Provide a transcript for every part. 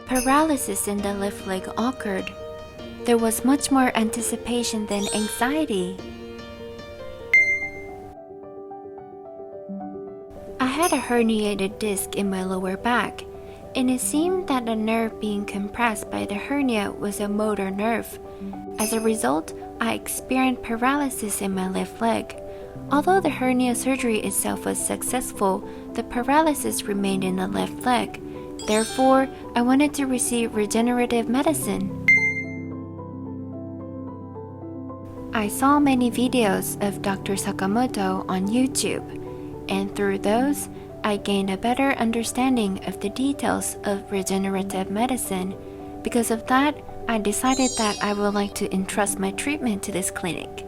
Paralysis in the left leg occurred. There was much more anticipation than anxiety. I had a herniated disc in my lower back, and it seemed that the nerve being compressed by the hernia was a motor nerve. As a result, I experienced paralysis in my left leg. Although the hernia surgery itself was successful, the paralysis remained in the left leg. Therefore, I wanted to receive regenerative medicine. I saw many videos of Dr. Sakamoto on YouTube, and through those, I gained a better understanding of the details of regenerative medicine. Because of that, I decided that I would like to entrust my treatment to this clinic.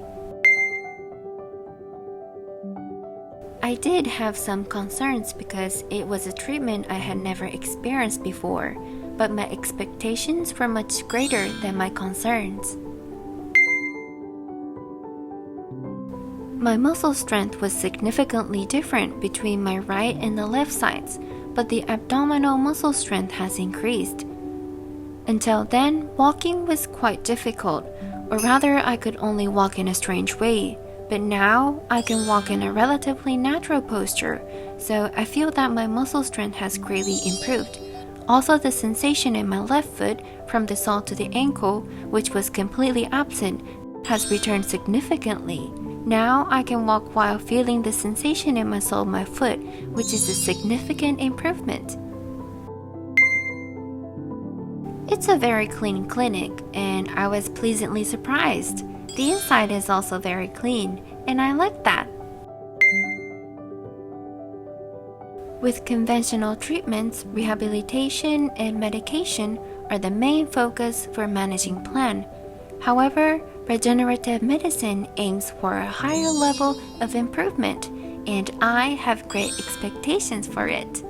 I did have some concerns because it was a treatment I had never experienced before, but my expectations were much greater than my concerns. My muscle strength was significantly different between my right and the left sides, but the abdominal muscle strength has increased. Until then, walking was quite difficult, or rather I could only walk in a strange way. But now, I can walk in a relatively natural posture, so I feel that my muscle strength has greatly improved. Also, the sensation in my left foot, from the sole to the ankle, which was completely absent, has returned significantly. Now, I can walk while feeling the sensation in my sole of my foot, which is a significant improvement. It's a very clean clinic, and I was pleasantly surprised. The inside is also very clean, and I like that. With conventional treatments, rehabilitation and medication are the main focus for managing plan. However, regenerative medicine aims for a higher level of improvement, and I have great expectations for it.